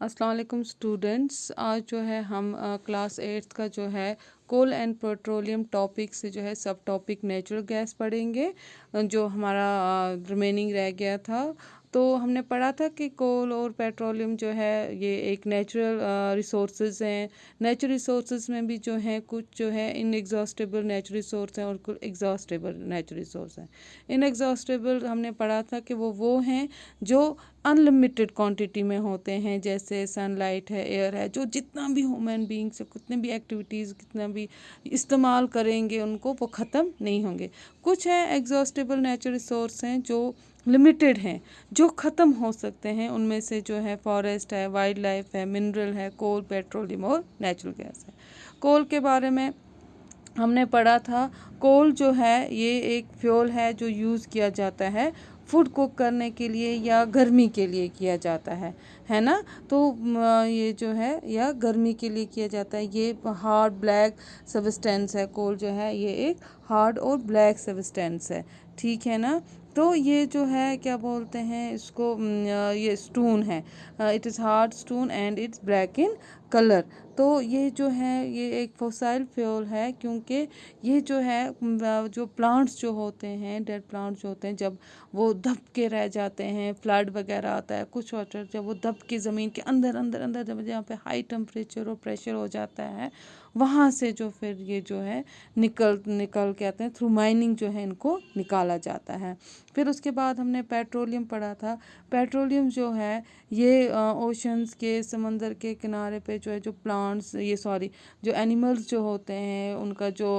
अस्सलाम वालेकुम स्टूडेंट्स। आज जो है हम क्लास 8th का जो है कोल एंड पेट्रोलियम टॉपिक से जो है सब टॉपिक नेचुरल गैस पढ़ेंगे, जो हमारा रिमेनिंग रह गया था। तो हमने पढ़ा था कि कोल और पेट्रोलियम जो है ये एक नेचुरल रिसोर्सेज हैं। नेचुरल रिसोर्सेज में भी जो है कुछ जो है इनएग्जॉस्टेबल नेचुरल रिसोर्स हैं और कुछ एग्जॉस्टेबल नेचुरल रिसोर्स हैं। इनएग्जॉस्टेबल हमने पढ़ा था कि वो हैं जो अनलिमिटेड क्वांटिटी में होते हैं, जैसे सनलाइट है, एयर है, जो जितना भी ह्यूमन बींग्स कितने भी एक्टिविटीज़ कितना भी इस्तेमाल करेंगे उनको वो ख़त्म नहीं होंगे। कुछ है एग्जॉस्टेबल नेचुरल रिसोर्स हैं जो लिमिटेड हैं, जो ख़त्म हो सकते हैं। उनमें से जो है फॉरेस्ट है, वाइल्ड लाइफ है, मिनरल है, कोल, पेट्रोलियम और नेचुरल गैस है। कोल के बारे में हमने पढ़ा था। कोल जो है ये एक फ्यूल है जो यूज़ किया जाता है फूड कुक करने के लिए या गर्मी के लिए किया जाता है ना। तो ये जो है या गर्मी के लिए किया जाता है। ये हार्ड ब्लैक सब्सटेंस है। कोल जो है ये एक हार्ड और ब्लैक सब्सटेंस है, ठीक है ना। तो ये जो है क्या बोलते हैं इसको, ये स्टोन है। It is hard stone and it's black in colour. तो ये जो है ये एक फॉसाइल फ्यूल है, क्योंकि ये जो है जो प्लांट्स जो होते हैं, डेड प्लांट्स जो होते हैं, जब वो दब के रह जाते हैं, फ्लड वगैरह आता है, कुछ वाटर जब वो दब के ज़मीन के अंदर अंदर अंदर जब जहाँ पे हाई टेम्परेचर और प्रेशर हो जाता है, वहाँ से जो फिर ये जो है निकल निकल के आते हैं। थ्रू माइनिंग जो है इनको निकाला जाता है। फिर उसके बाद हमने पेट्रोलियम पढ़ा था। पेट्रोलियम जो है ये ओशंस के, समंदर के किनारे पे जो है जो प्लांट्स ये सॉरी जो एनिमल्स जो होते हैं उनका जो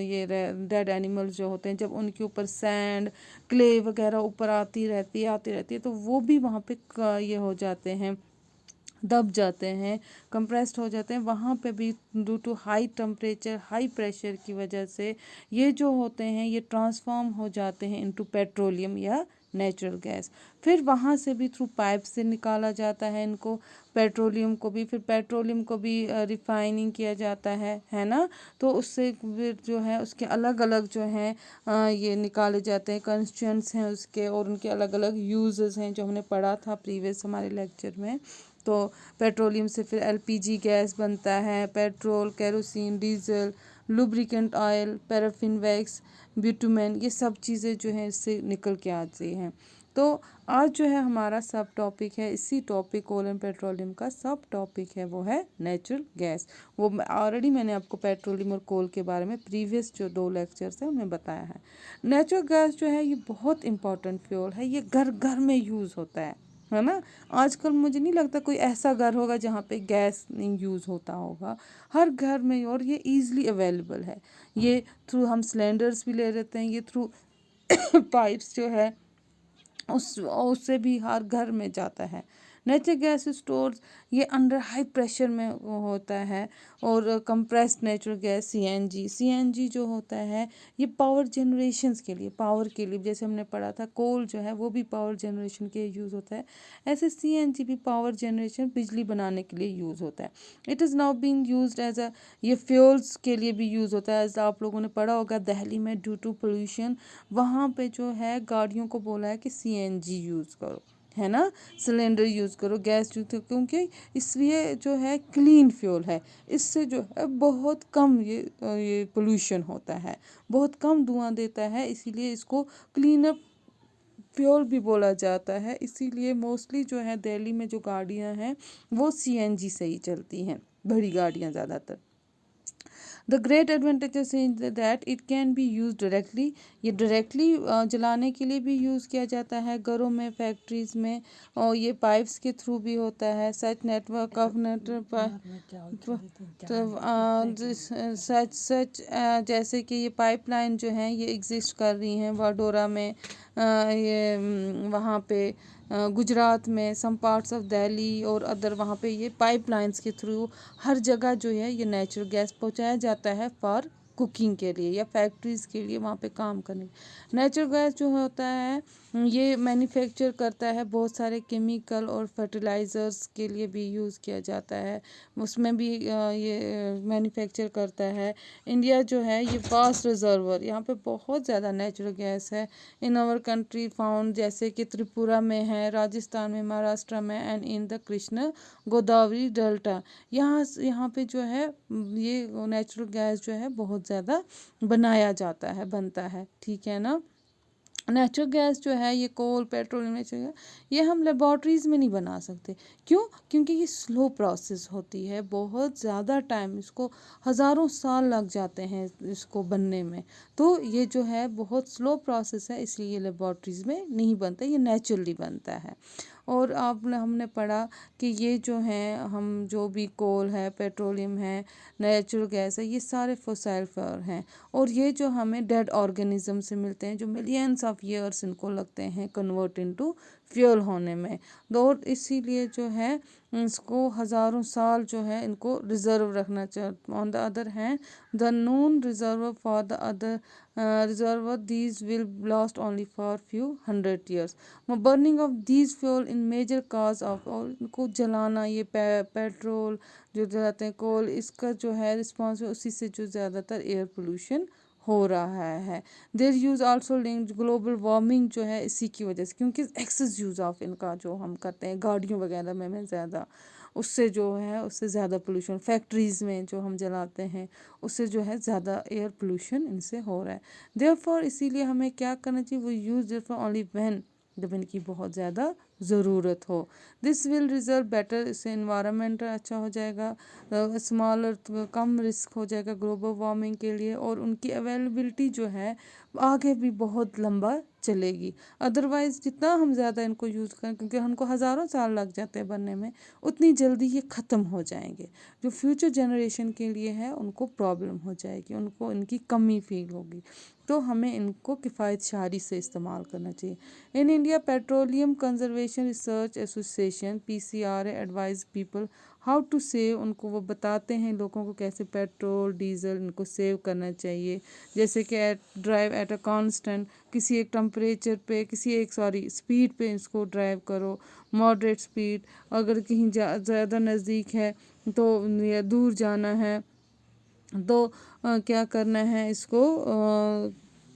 ये डेड एनिमल्स जो होते हैं, जब उनके ऊपर सैंड क्ले वगैरह ऊपर आती रहती है तो वो भी वहाँ पे ये हो जाते हैं, दब जाते हैं, कंप्रेस्ड हो जाते हैं। वहाँ पे भी due to high temperature high pressure की वजह से ये जो होते हैं ये ट्रांसफॉर्म हो जाते हैं इनटू पेट्रोलियम या नेचुरल गैस। फिर वहाँ से भी थ्रू पाइप से निकाला जाता है इनको, पेट्रोलियम को भी। फिर पेट्रोलियम को भी रिफाइनिंग किया जाता है ना। तो उससे फिर जो है उसके अलग अलग जो हैं ये निकाले जाते हैं, कंस्टिट्यूएंट्स हैं उसके, और उनके अलग अलग यूजेस हैं जो हमने पढ़ा था प्रीवियस हमारे लेक्चर में। तो पेट्रोलियम से फिर एलपीजी गैस बनता है, petrol, kerosene, diesel, lubricant oil, paraffin wax, bitumen, ये सब चीज़ें जो हैं इससे निकल के आती हैं। तो आज जो है हमारा सब टॉपिक है, इसी टॉपिक कोल एंड पेट्रोलियम का सब टॉपिक है वो है नेचुरल गैस। वो ऑलरेडी मैंने आपको पेट्रोलियम और कोल के बारे में प्रीवियस जो 2 लेक्चर्स हैं उनमें बताया है। नेचुरल गैस जो है ये बहुत इंपॉर्टेंट फ्यूल है, ये घर घर में यूज़ होता है ना। आजकल मुझे नहीं लगता कोई ऐसा घर होगा जहाँ पे गैस नहीं यूज़ होता होगा, हर घर में, और ये ईज़िली अवेलेबल है। ये थ्रू हम सिलेंडर्स भी ले लेते हैं, ये थ्रू पाइप्स जो है उससे भी हर घर में जाता है। नेचुरल गैस स्टोर्स ये अंडर हाई प्रेशर में होता है। और कंप्रेस्ड नेचुरल गैस सीएनजी जो होता है ये पावर जनरेशंस के लिए, पावर के लिए, जैसे हमने पढ़ा था कोल जो है वो भी पावर जनरेशन के यूज़ होता है, ऐसे सीएनजी भी पावर जनरेशन, बिजली बनाने के लिए यूज़ होता है। It is now being used as a, ये फ्यूल्स के लिए भी यूज़ होता है। एज आप लोगों ने पढ़ा होगा दिल्ली में ड्यू टू पोल्यूशन वहाँ पे जो है गाड़ियों को बोला है कि सीएनजी यूज़ करो, है ना, सिलेंडर यूज़ करो, गैस यूज़ करो, क्योंकि इसलिए जो है क्लीन फ्यूल है, इससे जो है बहुत कम ये पोल्यूशन होता है, बहुत कम धुआं देता है, इसीलिए इसको क्लीनअप फ्यूल भी बोला जाता है। इसीलिए मोस्टली जो है दिल्ली में जो गाड़ियाँ हैं वो सीएनजी से ही चलती हैं, बड़ी गाड़ियाँ ज़्यादातर। The great advantages in that it can be use directly, ये डायरेक्टली जलाने के लिए भी यूज़ किया जाता है घरों में, फैक्ट्रीज़ में, और ये पाइप्स के थ्रू भी होता है। सच नेटवर्क ऑफ सच जैसे कि ये पाइपलाइन जो हैं ये एग्जिस्ट कर रही हैं वाडोरा में, ये वहाँ पे गुजरात में, सम पार्ट्स ऑफ दिल्ली और अदर, वहाँ पे ये पाइपलाइंस के थ्रू हर जगह जो है ये नेचुरल गैस पहुँचाया जाता है फॉर कुकिंग के लिए या फैक्ट्रीज़ के लिए वहाँ पे काम करने। नेचुरल गैस जो होता है ये मैन्युफैक्चर करता है, बहुत सारे केमिकल और फर्टिलाइज़र्स के लिए भी यूज़ किया जाता है, उसमें भी ये मैन्युफैक्चर करता है। इंडिया जो है ये वास्ट रिजर्वर, यहाँ पे बहुत ज़्यादा नेचुरल गैस है। इन आवर कंट्री फाउंड, जैसे कि त्रिपुरा में है, राजस्थान में, महाराष्ट्र में, and in the Krishna Godavari delta. यहाँ पे जो है ये नेचुरल गैस जो है बहुत ज़्यादा बनाया जाता है, बनता है, ठीक है ना। नेचुरल गैस जो है ये कोल पेट्रोल नेचुरल, ये हम लेबॉर्ट्रीज़ में नहीं बना सकते। क्यों? क्योंकि ये स्लो प्रोसेस होती है, बहुत ज़्यादा टाइम, इसको हज़ारों साल लग जाते हैं इसको बनने में। तो ये जो है बहुत स्लो प्रोसेस है, इसलिए ये लेबॉर्ट्रीज़ में नहीं बनता, ये नेचुरली बनता है। और आपने हमने पढ़ा कि ये जो हैं, हम जो भी कोल है, पेट्रोलियम है, नेचुरल गैस है, ये सारे फॉसिल फ्यूल हैं। और ये जो हमें डेड ऑर्गेनिज्म से मिलते हैं, जो मिलियंस ऑफ ईयर्स इनको लगते हैं कन्वर्ट इनटू फ्यूल होने में। और इसीलिए जो है इसको हज़ारों साल जो है इनको रिज़र्व रखना चाहिए। On the other hand the non reserve for the other reserve these will last only for few 100 years। Burning of these fuel in major cause of, और इनको जलाना, ये पेट्रोल जो जलाते हैं, कोल, इसका जो है रिस्पॉन्स उसी से जो ज़्यादातर एयर पोल्यूशन हो रहा है। There use also linked global warming जो है इसी की वजह से, क्योंकि एक्सेस यूज़ ऑफ इनका जो हम करते हैं गाड़ियों वगैरह में ज़्यादा, उससे जो है उससे ज़्यादा पोल्यूशन, फैक्ट्रीज़ में जो हम जलाते हैं उससे जो है ज़्यादा एयर पोल्यूशन इनसे हो रहा है। देयरफॉर इसीलिए हमें क्या करना चाहिए, वो यूज़ देयरफॉर ओनली व्हेन, जब इनकी बहुत ज़्यादा ज़रूरत हो। दिस विल रिजल्ट बेटर, इससे इन्वायरमेंट अच्छा हो जाएगा, स्मॉलर, कम रिस्क हो जाएगा ग्लोबल वार्मिंग के लिए, और उनकी अवेलेबिलिटी जो है आगे भी बहुत लंबा चलेगी। अदरवाइज़ जितना हम ज़्यादा इनको यूज़ करें, क्योंकि हमको हज़ारों साल लग जाते हैं बनने में, उतनी जल्दी ये ख़त्म हो जाएंगे। जो फ्यूचर जनरेशन के लिए है उनको प्रॉब्लम हो जाएगी, उनको इनकी कमी फील होगी। तो हमें इनको किफ़ायत शारी से इस्तेमाल करना चाहिए। In India petroleum conservation research association PCRA advise people how to save, उनको वो बताते हैं लोगों को कैसे पेट्रोल डीजल इनको सेव करना चाहिए। जैसे कि ड्राइव एट अ कांस्टेंट, किसी एक टेम्परेचर पे, किसी एक स्पीड पे इसको ड्राइव करो, मॉडरेट स्पीड। अगर कहीं ज़्यादा नज़दीक है तो या दूर जाना है तो क्या करना है इसको,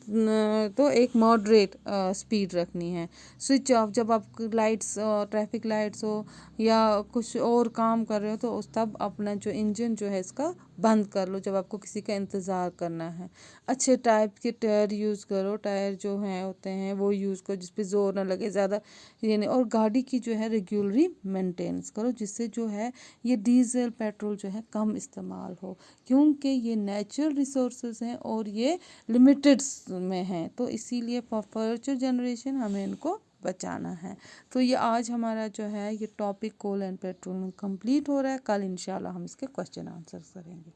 तो एक मॉडरेट स्पीड रखनी है। स्विच ऑफ, जब आप लाइट्स, ट्रैफिक लाइट्स हो या कुछ और काम कर रहे हो तो उस तब अपना जो इंजन जो है इसका बंद कर लो, जब आपको किसी का इंतज़ार करना है। अच्छे टाइप के टायर यूज़ करो, टायर जो हैं होते हैं वो यूज़ करो जिस पे ज़ोर ना लगे ज़्यादा, ये नहीं। और गाड़ी की जो है रेगुलरली मेंटेनेंस करो, जिससे जो है ये डीजल पेट्रोल जो है कम इस्तेमाल हो, क्योंकि ये नेचुरल रिसोर्सेज हैं और ये लिमिटेड में हैं। तो इसीलिए फॉर फ्यूचर जनरेशन हमें इनको बचाना है। तो ये आज हमारा जो है ये topic coal and petrol complete हो रहा है। कल इंशाल्लाह हम इसके क्वेश्चन आंसर करेंगे।